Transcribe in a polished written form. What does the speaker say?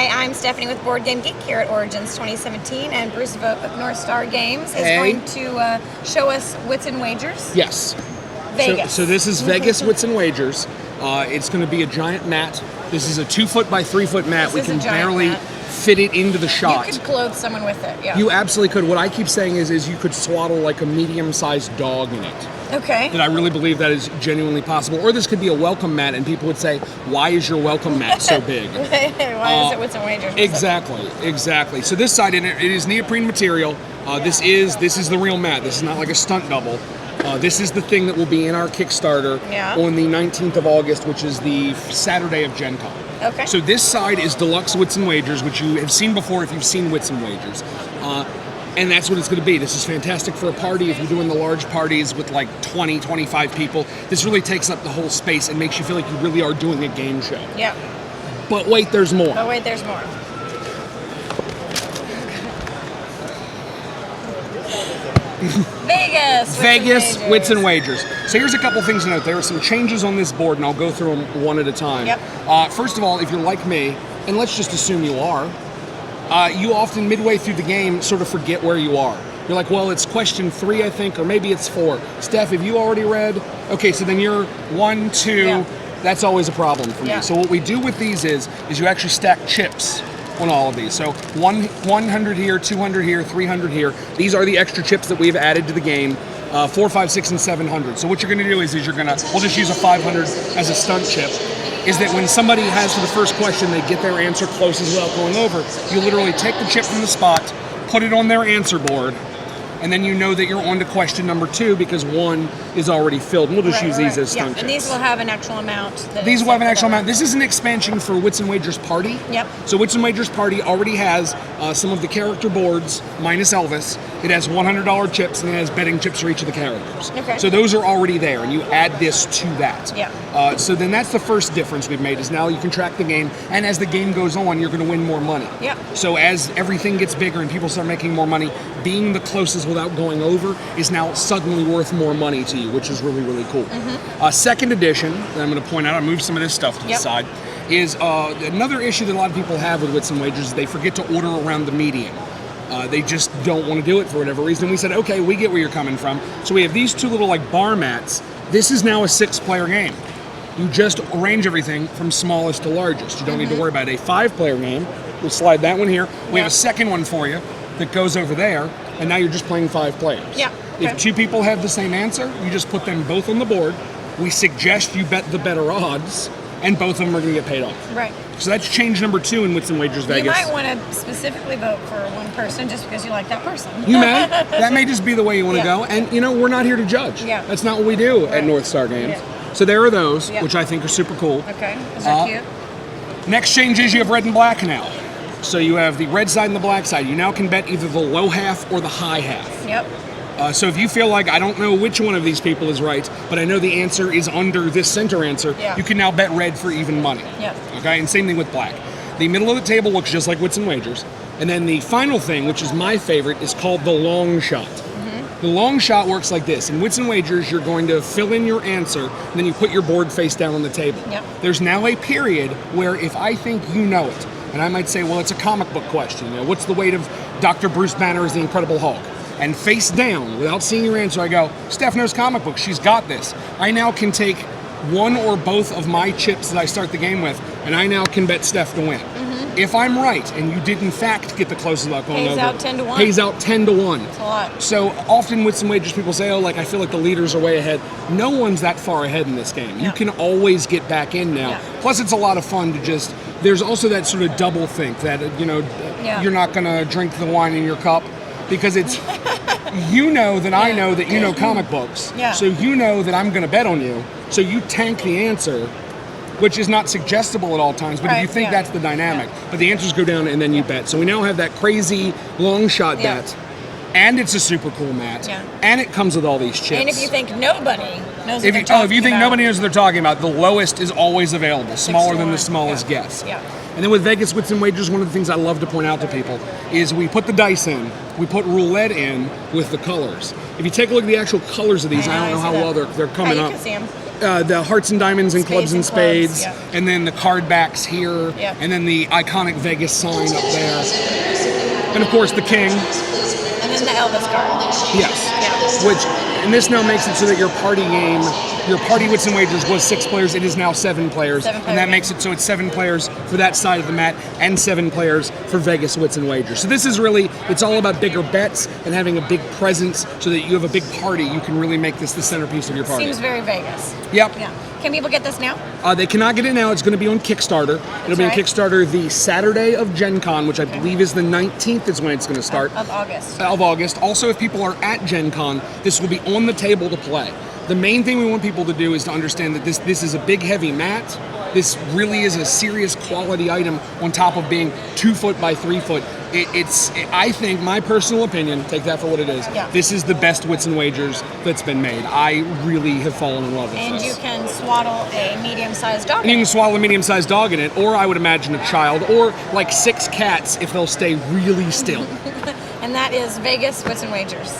Hi, I'm Stephanie with Board Game Geek here at Origins 2017, and Bruce Vogt of North Star Games is going to show us Wits and Wagers. Yes. Vegas. So this is Vegas Wits and Wagers. It's going to be a giant mat. This is a 2-foot by 3-foot mat. We can barely fit it into the shot. You could clothe someone with it, yeah. You absolutely could. What I keep saying is you could swaddle like a medium-sized dog in it. Okay. And I really believe that is genuinely possible. Or this could be a welcome mat, and people would say, why is your welcome mat so big? Why is it Wits and Wagers? Exactly. So this side, it is neoprene material. This is the real mat. This is not like a stunt double. This is the thing that will be in our Kickstarter on the 19th of August, which is the Saturday of Gen Con. Okay. So this side is Deluxe Wits and Wagers, which you have seen before if you've seen Wits and Wagers. And that's what it's going to be. This is fantastic for a party. If you're doing the large parties with like 20, 25 people, this really takes up the whole space and makes you feel like you really are doing a game show. Yeah. But wait, there's more. Vegas Wits and Wagers. So here's a couple things to note. There are some changes on this board, and I'll go through them one at a time. Yep. First of all, if you're like me, and let's just assume you are, you often midway through the game sort of forget where you are. You're like, well, it's question 3, I think, or maybe it's 4. Steph, have you already read? Okay, so then you're 1, 2. Yeah. That's always a problem for me. So what we do with these is you actually stack chips on all of these. So 100 here, 200 here, 300 here. These are the extra chips that we've added to the game. 4, 5, 6, and 700. So what you're going to do is we'll just use a 500 as a stunt chip. Is that when somebody has for the first question, they get their answer closest without going over. You literally take the chip from the spot, put it on their answer board, and then you know that you're on to question number 2 because 1 is already filled. And we'll just use these as stunt chips. And these will have an actual amount. These will have an actual amount. This is an expansion for Wits and Wagers Party. Yep. So Wits and Wagers Party already has some of the character boards, minus Elvis. It has $100 chips, and it has betting chips for each of the characters. Okay. So those are already there, and you add this to that. Yeah. So then that's the first difference we've made, is now you can track the game, and as the game goes on, you're going to win more money. Yeah. So as everything gets bigger and people start making more money, being the closest without going over is now suddenly worth more money to you, which is really, really cool. Second edition, that I'm going to point out, I moved some of this stuff to the side, is another issue that a lot of people have with Wits and Wagers is they forget to order around the median. They just don't want to do it for whatever reason. We said, okay, we get where you're coming from. So we have these 2 little like bar mats. This is now a 6-player game. You just arrange everything from smallest to largest. You don't need to worry about it. A 5-player game. We'll slide that one here. We have a second one for you that goes over there, and now you're just playing 5 players. Yeah. If 2 people have the same answer, you just put them both on the board. We suggest you bet the better odds, and both of them are going to get paid off. Right. So that's change number 2 in Wits and Wagers Vegas. You might want to specifically vote for one person just because you like that person. You may. That may just be the way you want to go. And, we're not here to judge. Yeah. That's not what we do at North Star Games. Yeah. So there are those, which I think are super cool. Okay. Those are cute. Next change is you have red and black now. So you have the red side and the black side. You now can bet either the low half or the high half. Yep. So if you feel like, I don't know which one of these people is right, but I know the answer is under this center answer, you can now bet red for even money. Yep. Okay, and same thing with black. The middle of the table looks just like Wits and Wagers. And then the final thing, which is my favorite, is called the long shot. The long shot works like this. In Wits and Wagers, you're going to fill in your answer, and then you put your board face down on the table. Yep. There's now a period where if I think you know it, and I might say, well, it's a comic book question. What's the weight of Dr. Bruce Banner as the Incredible Hulk? And face down, without seeing your answer, I go, Steph knows comic books. She's got this. I now can take one or both of my chips that I start the game with, and I now can bet Steph to win. If I'm right, and you did in fact get the closest without going over, pays out 10 to 1. Pays out 10 to 1. That's a lot. So often Wits and Wagers, people say, I feel like the leaders are way ahead. No one's that far ahead in this game. You can always get back in now. Plus, it's a lot of fun to just, there's also that sort of double think that, you're not going to drink the wine in your cup because it's, that I know that you know comic books. So you know that I'm going to bet on you. So you tank the answer, which is not suggestible at all times, but if you think that's the dynamic. But the answers go down and then you bet. So we now have that crazy long shot bet, and it's a super cool mat, and it comes with all these chips. And if you think nobody knows if you think nobody knows what they're talking about, the lowest is always available, smaller than the smallest guess. And then with Vegas Wits and Wagers, one of the things I love to point out to people is we put the dice in, we put roulette in with the colors. If you take a look at the actual colors of these, I don't know how well they're coming up. You can see them. the hearts and diamonds and clubs and spades, yeah. and then the card backs here, Yeah. and then the iconic Vegas sign up there, and of course the king. And then the Elvis card. Yes. Yeah. Which, and this now makes it so that your party game, your party Wits and Wagers was 6 players. It is now 7 players, and that makes it so it's 7 players for that side of the mat and 7 players for Vegas Wits and Wagers. So this is really, it's all about bigger bets and having a big presence so that you have a big party. You can really make this the centerpiece of your party. Seems very Vegas. Yep. Yeah. Can people get this now? They cannot get it now. It's going to be on Kickstarter. It'll be on Kickstarter the Saturday of Gen Con, which I believe is the 19th is when it's going to start. Of August. Of August. Also, if people are at Gen Con, this will be on the table to play. The main thing we want people to do is to understand that this is a big, heavy mat. This really is a serious quality item on top of being 2 foot by 3 foot. I think, my personal opinion, take that for what it is, this is the best Wits and Wagers that's been made. I really have fallen in love with and this. you can swaddle a medium-sized dog. And you can swaddle a medium-sized dog in it, or I would imagine a child, or like 6 cats if they'll stay really still. And that is Vegas Wits and Wagers.